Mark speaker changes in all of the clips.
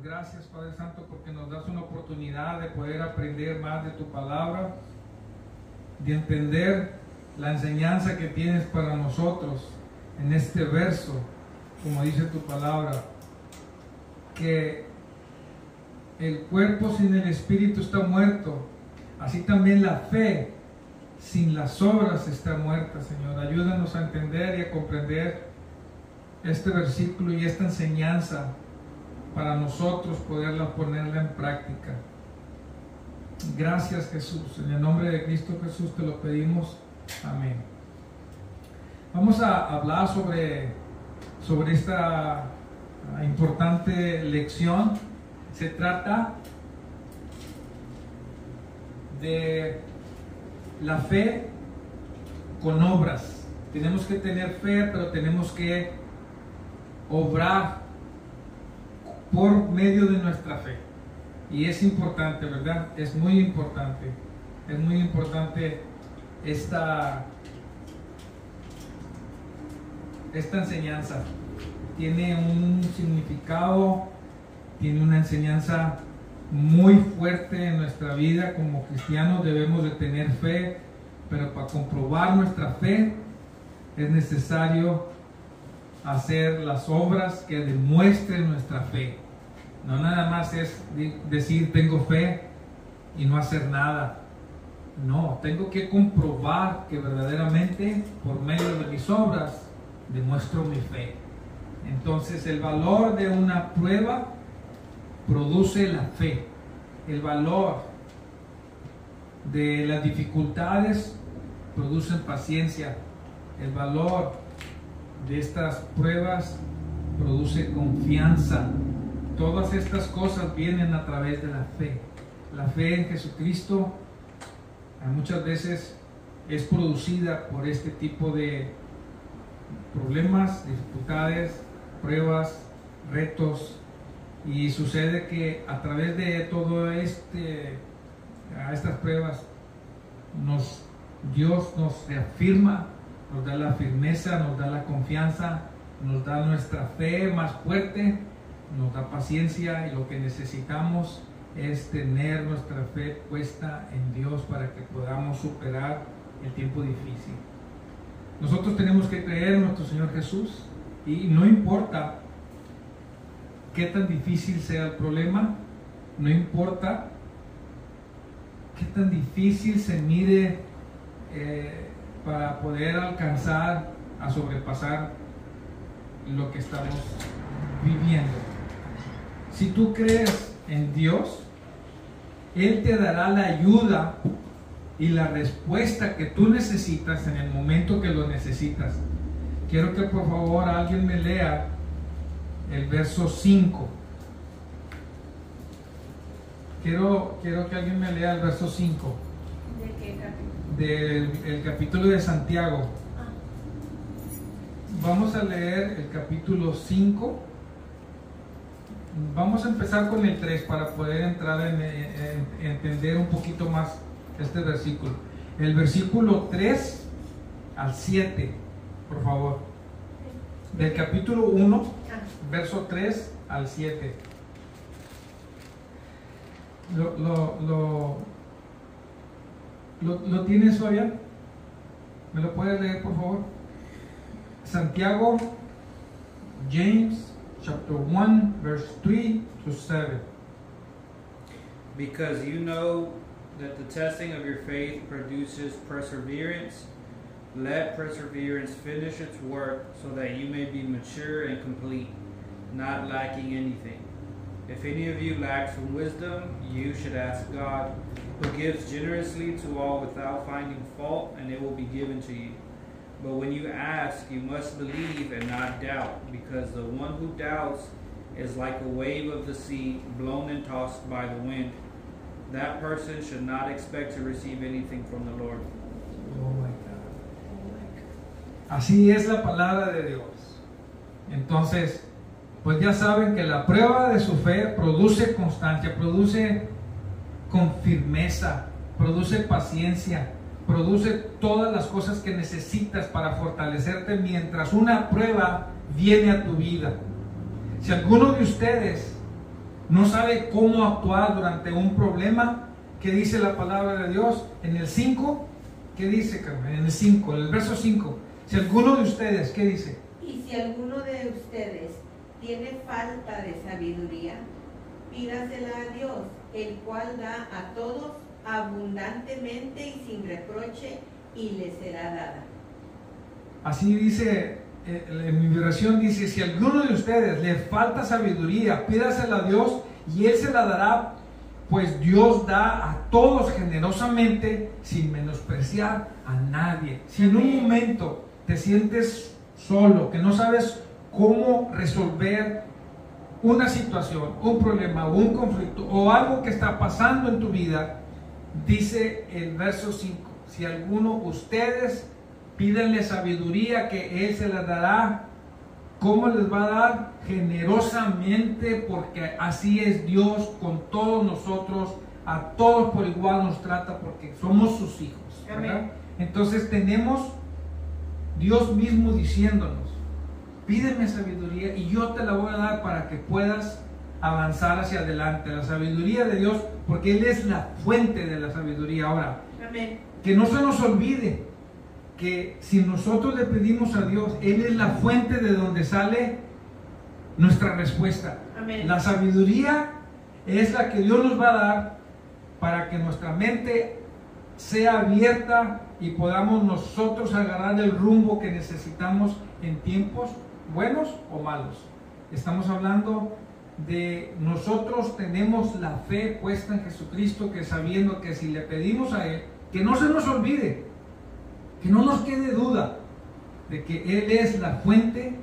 Speaker 1: gracias, Padre Santo, porque nos das una oportunidad de poder aprender más de tu palabra, de entender la enseñanza que tienes para nosotros en este verso, como dice tu palabra, que el cuerpo sin el espíritu está muerto, así también la fe sin las obras está muerta, Señor. Ayúdanos a entender y a comprender este versículo y esta enseñanza para nosotros poderla ponerla en práctica. Gracias, Jesús. En el nombre de Cristo Jesús te lo pedimos. Amén. Vamos a hablar sobre esta importante lección. Se trata de la fe con obras. Tenemos que tener fe, pero tenemos que obrar por medio de nuestra fe. Y es importante, ¿verdad? Es muy importante. Es muy importante esta enseñanza. Tiene un significado, tiene una enseñanza muy fuerte en nuestra vida. Como cristianos debemos de tener fe, pero para comprobar nuestra fe es necesario hacer las obras que demuestren nuestra fe. No nada más es decir tengo fe y no hacer nada. No, tengo que comprobar que verdaderamente por medio de mis obras demuestro mi fe. Entonces el valor de una prueba produce la fe. El valor de las dificultades producen paciencia. El valor de estas pruebas produce confianza. Todas estas cosas vienen a través de la fe. La fe en Jesucristo muchas veces es producida por este tipo de problemas, dificultades, pruebas, retos, y sucede que a través de todo estas pruebas Dios nos reafirma, nos da la firmeza, nos da la confianza, nos da nuestra fe más fuerte, nos da paciencia, y lo que necesitamos es tener nuestra fe puesta en Dios para que podamos superar el tiempo difícil. Nosotros tenemos que creer en nuestro Señor Jesús, y no importa qué tan difícil sea el problema, no importa qué tan difícil se mire para poder alcanzar a sobrepasar lo que estamos viviendo. Si tú crees en Dios, Él te dará la ayuda y la respuesta que tú necesitas en el momento que lo necesitas. Quiero que por favor alguien me lea el verso 5. Quiero que alguien me lea el verso 5.
Speaker 2: ¿De qué capítulo?
Speaker 1: Del capítulo de Santiago. Vamos a leer el capítulo 5. Vamos a empezar con el 3 para poder entrar en entender un poquito más este versículo. El versículo 3 al 7, por favor. Del capítulo 1, verso 3 al 7. ¿Lo tienes, Fabián? ¿Me lo puedes leer, por favor? Santiago, James, chapter 1, verse 3 to 7.
Speaker 3: Because you know that the testing of your faith produces perseverance. Let perseverance finish its work, so that you may be mature and complete, not lacking anything. If any of you lacks from wisdom, you should ask God, who gives generously to all without finding fault, and it will be given to you. But when you ask, you must believe and not doubt, because the one who doubts is like a wave of the sea, blown and tossed by the wind. That person should not expect to receive anything from the Lord.
Speaker 1: Oh my God. Así es la palabra de Dios. Entonces, pues ya saben que la prueba de su fe produce constancia, produce con firmeza, produce paciencia, produce todas las cosas que necesitas para fortalecerte mientras una prueba viene a tu vida. Si alguno de ustedes no sabe cómo actuar durante un problema. ¿Qué dice la palabra de Dios? En el 5, ¿qué dice, Carmen? En el 5, en el verso 5. Si alguno de ustedes, ¿qué dice?
Speaker 2: Y si alguno de ustedes tiene falta de sabiduría, pídasela a Dios, el cual da a todos abundantemente y sin reproche, y le será dada.
Speaker 1: Así dice, en mi versión dice, si alguno de ustedes le falta sabiduría, pídasela a Dios y Él se la dará, pues Dios da a todos generosamente sin menospreciar a nadie. Si en un momento te sientes solo, que no sabes cómo resolver una situación, un problema o un conflicto o algo que está pasando en tu vida, dice el verso 5, si alguno de ustedes pídenle sabiduría que Él se la dará. ¿Cómo les va a dar? Generosamente, porque así es Dios con todos nosotros, a todos por igual nos trata porque somos sus hijos, ¿verdad?
Speaker 2: Amén.
Speaker 1: Entonces tenemos Dios mismo diciéndonos, pídeme sabiduría y yo te la voy a dar para que puedas avanzar hacia adelante. La sabiduría de Dios, porque Él es la fuente de la sabiduría. Ahora,
Speaker 2: Amén.
Speaker 1: que no se nos olvide que si nosotros le pedimos a Dios, Él es la fuente de donde sale nuestra respuesta.
Speaker 2: Amén.
Speaker 1: La sabiduría es la que Dios nos va a dar para que nuestra mente sea abierta y podamos nosotros agarrar el rumbo que necesitamos en tiempos buenos o malos. Estamos hablando de nosotros tenemos la fe puesta en Jesucristo, que sabiendo que si le pedimos a Él, que no se nos olvide, que no nos quede duda de que Él es la fuente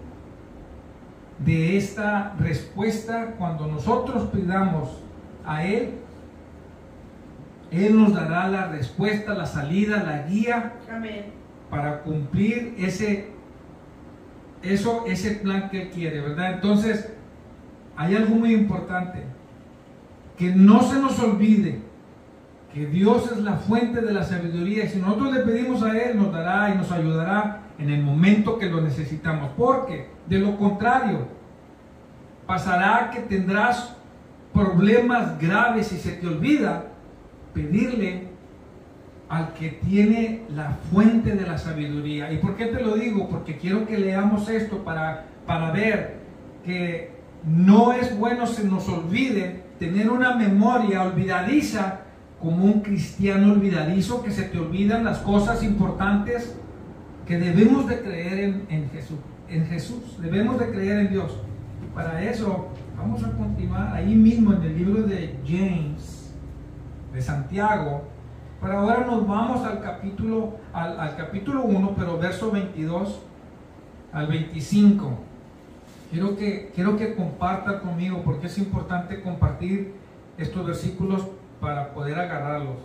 Speaker 1: de esta respuesta. Cuando nosotros pidamos a Él, Él nos dará la respuesta, la salida, la guía.
Speaker 2: Amén.
Speaker 1: Para cumplir ese plan que Él quiere, ¿verdad? Entonces, hay algo muy importante, que no se nos olvide que Dios es la fuente de la sabiduría, y si nosotros le pedimos a Él, nos dará y nos ayudará en el momento que lo necesitamos, porque de lo contrario, pasará que tendrás problemas graves y se te olvida pedirle al que tiene la fuente de la sabiduría. ¿Y por qué te lo digo? Porque quiero que leamos esto para ver que no es bueno se nos olvide tener una memoria olvidadiza, como un cristiano olvidadizo, que se te olvidan las cosas importantes, que debemos de creer en Jesús, debemos de creer en Dios. Para eso vamos a continuar ahí mismo en el libro de James, de Santiago. Pero ahora nos vamos al capítulo 1, pero verso 22 al 25. Quiero que compartan conmigo, porque es importante compartir estos versículos para poder agarrarlos.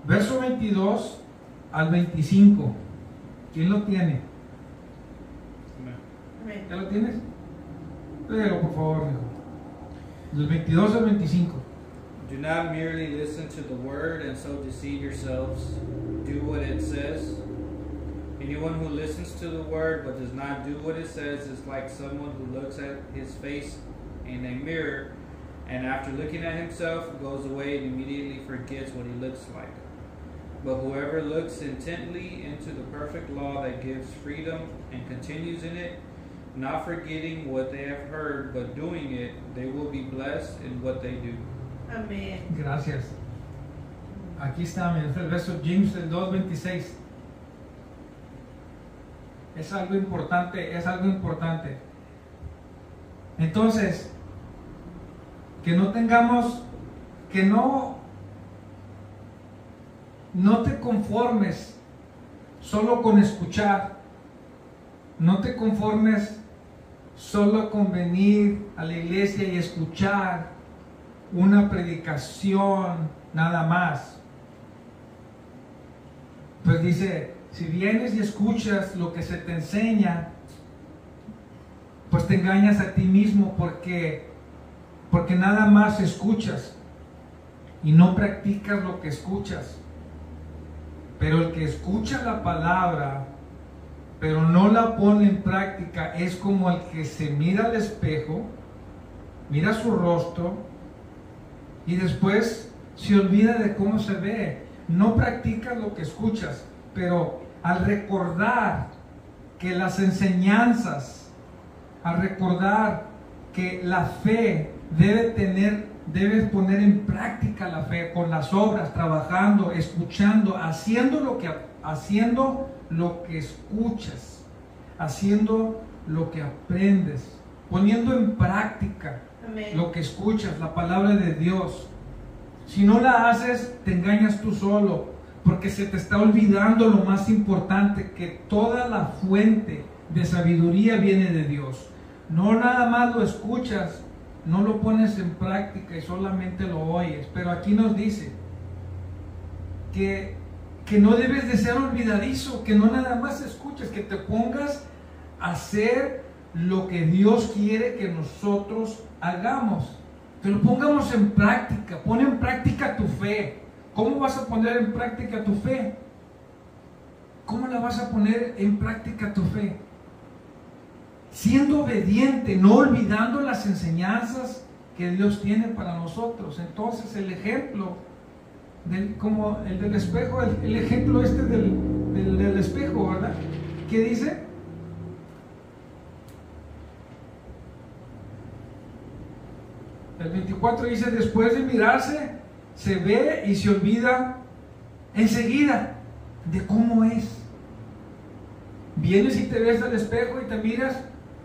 Speaker 1: Verso 22 al 25. ¿Quién lo tiene?
Speaker 2: Amén.
Speaker 1: ¿Ya lo tienes? Léelo, por favor, hijo. Del 22 al 25.
Speaker 3: Do not merely listen to the word and so deceive yourselves. Do what it says. Anyone who listens to the word but does not do what it says is like someone who looks at his face in a mirror and after looking at himself goes away and immediately forgets what he looks like. But whoever looks intently into the perfect law that gives freedom and continues in it, not forgetting what they have heard but doing it, they will be blessed in what they do.
Speaker 2: Amén.
Speaker 1: Gracias. Aquí está, mira, el verso James del 2:26. Es algo importante, es algo importante. Entonces, que no tengamos, que no te conformes solo con escuchar, no te conformes solo con venir a la iglesia y escuchar una predicación nada más. Pues dice, si vienes y escuchas lo que se te enseña, pues te engañas a ti mismo, porque nada más escuchas y no practicas lo que escuchas. Pero el que escucha la palabra pero no la pone en práctica, es como el que se mira al espejo, mira su rostro y después se olvida de cómo se ve. No practicas lo que escuchas, pero al recordar que las enseñanzas, al recordar que la fe debes poner en práctica la fe con las obras, trabajando, escuchando, haciendo lo que escuchas, haciendo lo que aprendes, poniendo en práctica
Speaker 2: Amén.
Speaker 1: lo que escuchas, la palabra de Dios. Si no la haces, te engañas tú solo, porque se te está olvidando lo más importante, que toda la fuente de sabiduría viene de Dios. No nada más lo escuchas, no lo pones en práctica y solamente lo oyes. Pero aquí nos dice que no debes de ser olvidadizo, que no nada más escuches, que te pongas a hacer lo que Dios quiere que nosotros hagamos, que lo pongamos en práctica. Pon en práctica tu fe. ¿Cómo vas a poner en práctica tu fe? ¿Cómo la vas a poner en práctica tu fe? Siendo obediente, no olvidando las enseñanzas que Dios tiene para nosotros. Entonces el ejemplo, como el del espejo, el ejemplo del espejo, ¿verdad? ¿Qué dice? El 24 dice, después de mirarse, se ve y se olvida enseguida de cómo es. Vienes y te ves al espejo y te miras,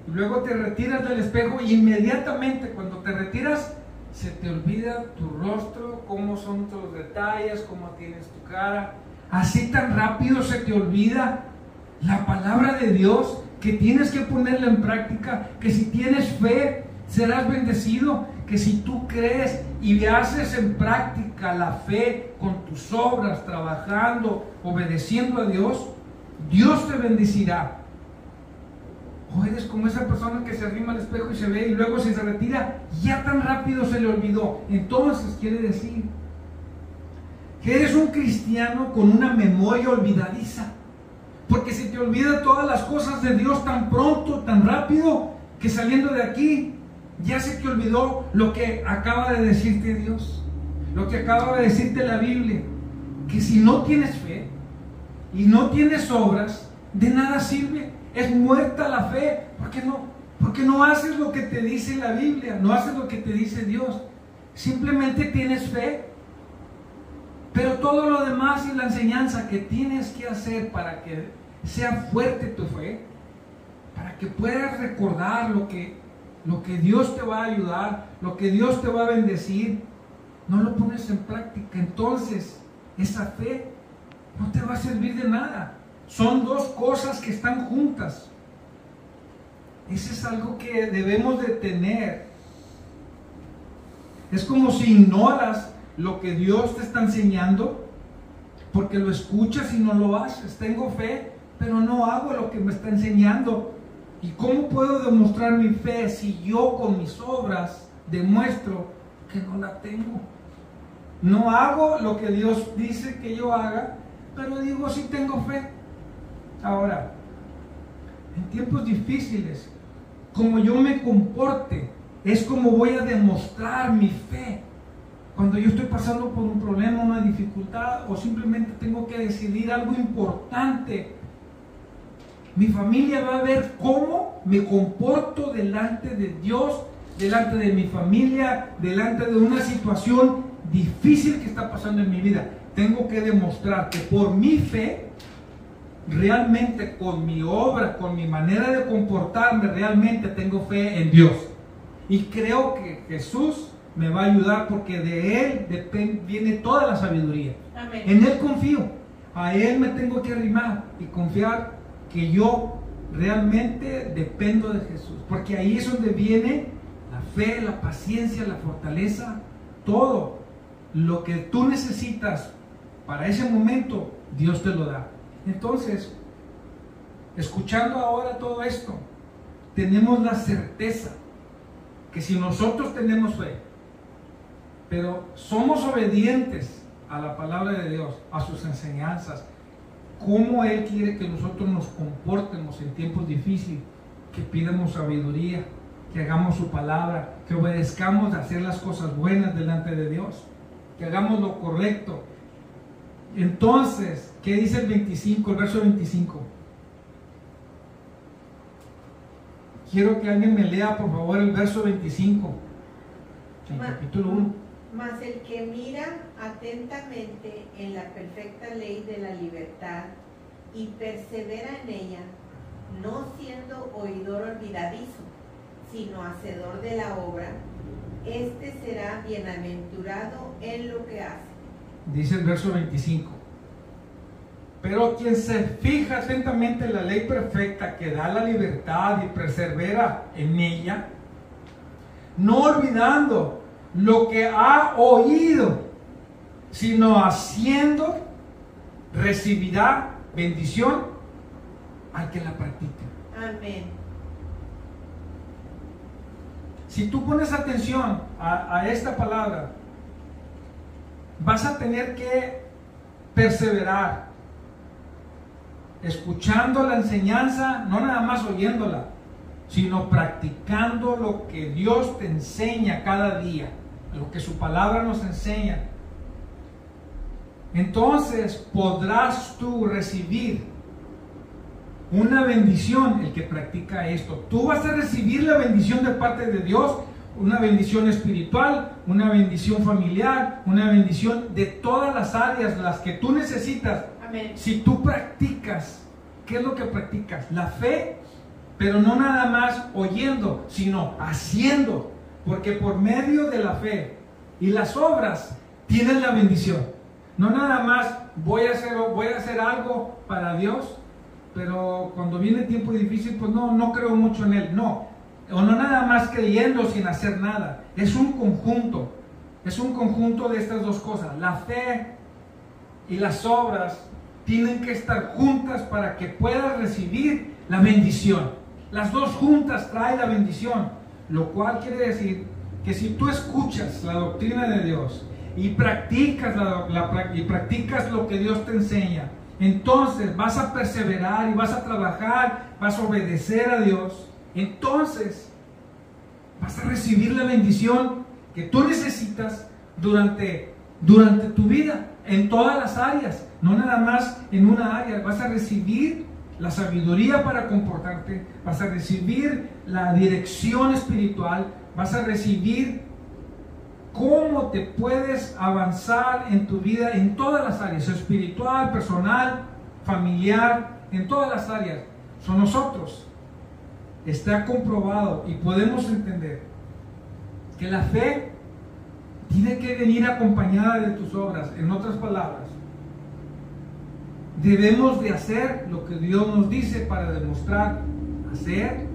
Speaker 1: y luego te retiras del espejo y inmediatamente cuando te retiras, se te olvida tu rostro, cómo son tus detalles, cómo tienes tu cara. Así tan rápido se te olvida la palabra de Dios, que tienes que ponerla en práctica, que si tienes fe, serás bendecido, que si tú crees y haces en práctica la fe con tus obras, trabajando, obedeciendo a Dios, Dios te bendecirá. O eres como esa persona que se arrima al espejo y se ve y luego se retira, ya tan rápido se le olvidó. Entonces quiere decir que eres un cristiano con una memoria olvidadiza, porque se te olvida todas las cosas de Dios tan pronto, tan rápido, que saliendo de aquí ya se te olvidó lo que acaba de decirte Dios, lo que acaba de decirte la Biblia, que si no tienes fe y no tienes obras, de nada sirve. Es muerta la fe. ¿Por qué no? Porque no haces lo que te dice la Biblia, no haces lo que te dice Dios. Simplemente tienes fe. Pero todo lo demás y la enseñanza que tienes que hacer para que sea fuerte tu fe, para que puedas recordar lo que Dios te va a ayudar, lo que Dios te va a bendecir, no lo pones en práctica. Entonces esa fe no te va a servir de nada. Son dos cosas que están juntas. Eso es algo que debemos de tener. Es como si ignoras lo que Dios te está enseñando, porque lo escuchas y no lo haces. Tengo fe, pero no hago lo que me está enseñando. ¿Y cómo puedo demostrar mi fe si yo con mis obras demuestro que no la tengo? No hago lo que Dios dice que yo haga, pero digo sí tengo fe. Ahora, en tiempos difíciles, como yo me comporte, es como voy a demostrar mi fe. Cuando yo estoy pasando por un problema, una dificultad, o simplemente tengo que decidir algo importante, mi familia va a ver cómo me comporto delante de Dios, delante de mi familia, delante de una situación difícil que está pasando en mi vida. Tengo que demostrar que por mi fe, realmente con mi obra, con mi manera de comportarme, realmente tengo fe en Dios. Y creo que Jesús me va a ayudar, porque de Él viene toda la sabiduría.
Speaker 2: Amén.
Speaker 1: En Él confío. A Él me tengo que arrimar y confiar que yo realmente dependo de Jesús. Porque ahí es donde viene la fe, la paciencia, la fortaleza, todo lo que tú necesitas para ese momento, Dios te lo da. Entonces, escuchando ahora todo esto, tenemos la certeza que si nosotros tenemos fe, pero somos obedientes a la palabra de Dios, a sus enseñanzas, cómo Él quiere que nosotros nos comportemos en tiempos difíciles, que pidamos sabiduría, que hagamos su palabra, que obedezcamos a hacer las cosas buenas delante de Dios, que hagamos lo correcto. Entonces, ¿qué dice el 25, el verso 25? Quiero que alguien me lea, por favor, el verso 25, en capítulo 1.
Speaker 2: Mas el que mira atentamente en la perfecta ley de la libertad y persevera en ella, no siendo oidor olvidadizo, sino hacedor de la obra, este será bienaventurado en lo que hace.
Speaker 1: Dice el verso 25. Pero quien se fija atentamente en la ley perfecta que da la libertad y persevera en ella, no olvidando lo que ha oído, sino haciendo, recibirá bendición al que la practica.
Speaker 2: Amén.
Speaker 1: Si tú pones atención a esta palabra, vas a tener que perseverar, escuchando la enseñanza, no nada más oyéndola, sino practicando lo que Dios te enseña cada día, lo que su palabra nos enseña. Entonces podrás tú recibir una bendición, el que practica esto. Tú vas a recibir la bendición de parte de Dios, una bendición espiritual, una bendición familiar, una bendición de todas las áreas, las que tú necesitas.
Speaker 2: Amén.
Speaker 1: Si tú practicas, ¿qué es lo que practicas? La fe, pero no nada más oyendo, sino haciendo, porque por medio de la fe y las obras tienes la bendición. No nada más voy a hacer algo para Dios, pero cuando viene tiempo difícil, pues no creo mucho en Él. No, o no nada más creyendo sin hacer nada. Es un conjunto de estas dos cosas. La fe y las obras tienen que estar juntas para que puedas recibir la bendición. Las dos juntas traen la bendición, lo cual quiere decir que si tú escuchas la doctrina de Dios y practicas lo que Dios te enseña, entonces vas a perseverar y vas a trabajar, vas a obedecer a Dios, entonces vas a recibir la bendición que tú necesitas durante tu vida, en todas las áreas, no nada más en una área. Vas a recibir la sabiduría para comportarte, vas a recibir la dirección espiritual, vas a recibir cómo te puedes avanzar en tu vida en todas las áreas, espiritual, personal, familiar, en todas las áreas. Son nosotros. Está comprobado y podemos entender que la fe tiene que venir acompañada de tus obras. En otras palabras, debemos de hacer lo que Dios nos dice para demostrar, hacer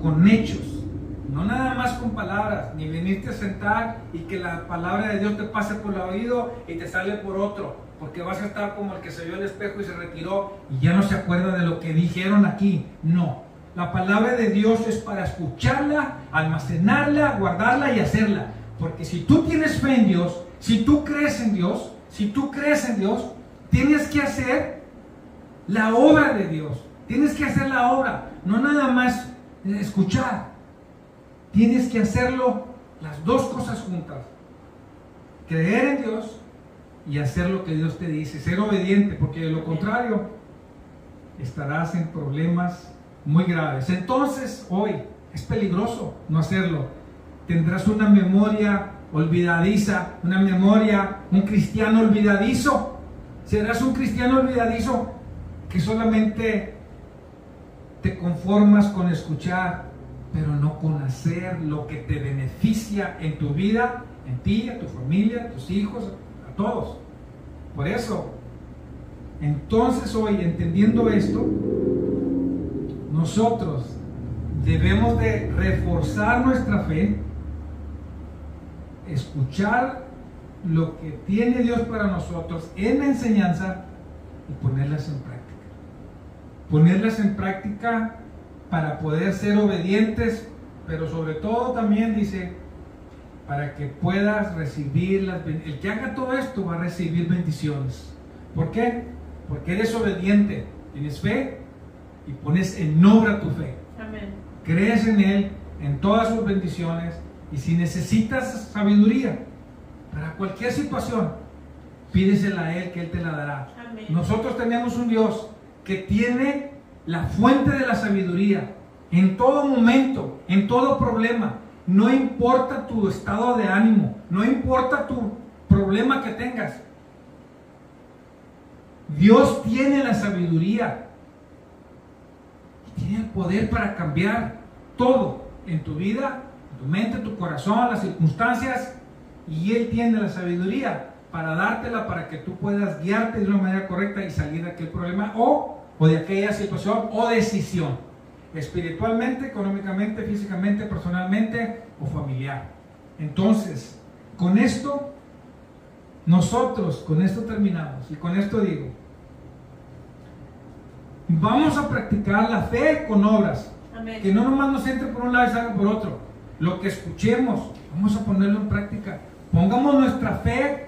Speaker 1: con hechos, no nada más con palabras, ni venirte a sentar y que la palabra de Dios te pase por el oído y te sale por otro, porque vas a estar como el que se vio al espejo y se retiró y ya no se acuerda de lo que dijeron aquí. No, la palabra de Dios es para escucharla, almacenarla, guardarla y hacerla. Porque si tú tienes fe en Dios, si tú crees en Dios, tienes que hacer la obra de Dios. Tienes que hacer la obra, no nada más escuchar. Tienes que hacerlo, las dos cosas juntas. Creer en Dios y hacer lo que Dios te dice. Ser obediente, porque de lo contrario estarás en problemas muy graves. Entonces, hoy es peligroso no hacerlo. Tendrás una memoria olvidadiza, un cristiano olvidadizo. Serás un cristiano olvidadizo que solamente te conformas con escuchar, pero no con hacer lo que te beneficia en tu vida, en ti, a tu familia, a tus hijos, a todos. Por eso, entonces hoy, entendiendo esto, nosotros debemos de reforzar nuestra fe, escuchar lo que tiene Dios para nosotros en la enseñanza y ponerlas en práctica. Ponerlas en práctica para poder ser obedientes, pero sobre todo también dice, para que puedas recibir el que haga todo esto va a recibir bendiciones. ¿Por qué? porque eres obediente, tienes fe y pones en obra tu fe.
Speaker 2: Amén.
Speaker 1: Crees en Él, en todas sus bendiciones, y si necesitas sabiduría para cualquier situación, pídesela a Él, que Él te la dará.
Speaker 2: Amén.
Speaker 1: Nosotros tenemos un Dios que tiene la fuente de la sabiduría en todo momento, en todo problema. No importa tu estado de ánimo, no importa tu problema que tengas. Dios tiene la sabiduría y tiene el poder para cambiar todo en tu vida, en tu mente, en tu corazón, las circunstancias, y Él tiene la sabiduría para dártela para que tú puedas guiarte de una manera correcta y salir de aquel problema o de aquella situación o decisión, espiritualmente, económicamente, físicamente, personalmente o familiar. Entonces, con esto terminamos, y con esto digo, vamos a practicar la fe con obras.
Speaker 2: Amén.
Speaker 1: Que no nomás nos entre por un lado y salga por otro. Lo que escuchemos, vamos a ponerlo en práctica. Pongamos nuestra fe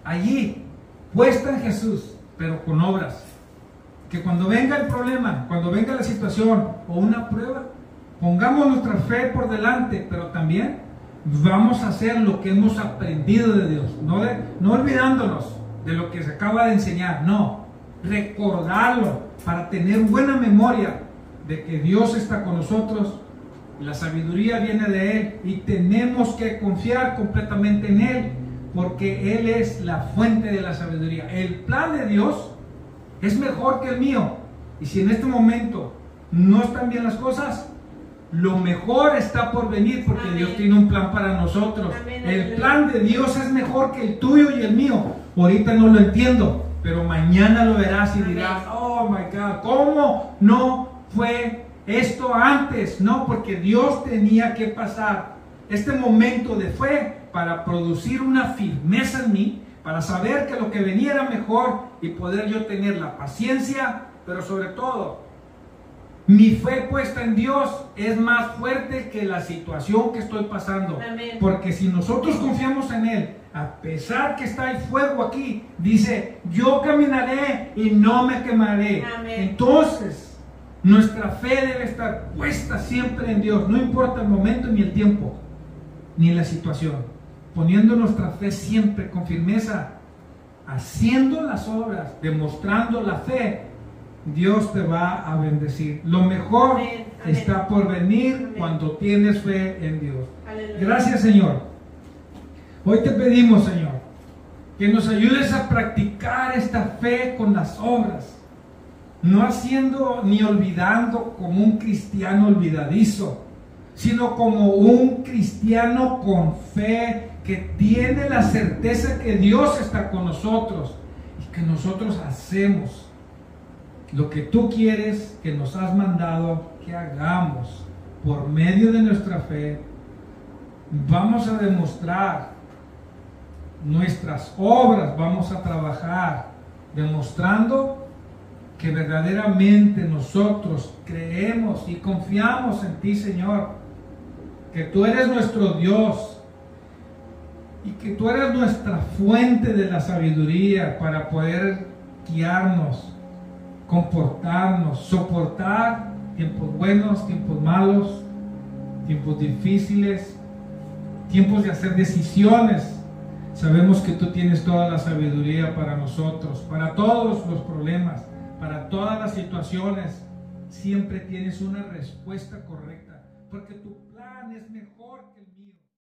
Speaker 1: allí, puesta en Jesús, pero con obras. Que cuando venga el problema, cuando venga la situación o una prueba, pongamos nuestra fe por delante, pero también vamos a hacer lo que hemos aprendido de Dios. No olvidándonos de lo que se acaba de enseñar, no. Recordarlo para tener buena memoria de que Dios está con nosotros, la sabiduría viene de Él y tenemos que confiar completamente en Él, porque Él es la fuente de la sabiduría. El plan de Dios es mejor que el mío, y si en este momento no están bien las cosas, lo mejor está por venir, porque
Speaker 2: Amén.
Speaker 1: Dios tiene un plan para nosotros.
Speaker 2: Amén.
Speaker 1: El plan de Dios es mejor que el tuyo y el mío. Ahorita no lo entiendo, pero mañana lo verás y
Speaker 2: Amén.
Speaker 1: dirás, oh my God, ¿cómo no fue esto antes? No, porque Dios tenía que pasar este momento de fe para producir una firmeza en mí, para saber que lo que venía era mejor y poder yo tener la paciencia, pero sobre todo mi fe puesta en Dios es más fuerte que la situación que estoy pasando.
Speaker 2: Amén.
Speaker 1: Porque si nosotros confiamos en Él, a pesar que está el fuego aquí, dice, yo caminaré y no me quemaré.
Speaker 2: Amén.
Speaker 1: Entonces, nuestra fe debe estar puesta siempre en Dios, no importa el momento ni el tiempo, ni la situación. Poniendo nuestra fe siempre con firmeza, haciendo las obras, demostrando la fe, Dios te va a bendecir. Lo mejor
Speaker 2: Amén. Amén.
Speaker 1: está por venir.
Speaker 2: Amén.
Speaker 1: Cuando tienes fe en Dios.
Speaker 2: Aleluya.
Speaker 1: Gracias, Señor. Hoy te pedimos, Señor, que nos ayudes a practicar esta fe con las obras, no haciendo ni olvidando como un cristiano olvidadizo, sino como un cristiano con fe, que tiene la certeza que Dios está con nosotros y que nosotros hacemos lo que tú quieres, que nos has mandado que hagamos. Por medio de nuestra fe vamos a demostrar nuestras obras, vamos a trabajar demostrando que verdaderamente nosotros creemos y confiamos en ti, Señor, que tú eres nuestro Dios y que tú eres nuestra fuente de la sabiduría para poder guiarnos, comportarnos, soportar tiempos buenos, tiempos malos, tiempos difíciles, tiempos de hacer decisiones. Sabemos que tú tienes toda la sabiduría para nosotros, para todos los problemas, para todas las situaciones. Siempre tienes una respuesta correcta, porque tu plan es mejor que el mío.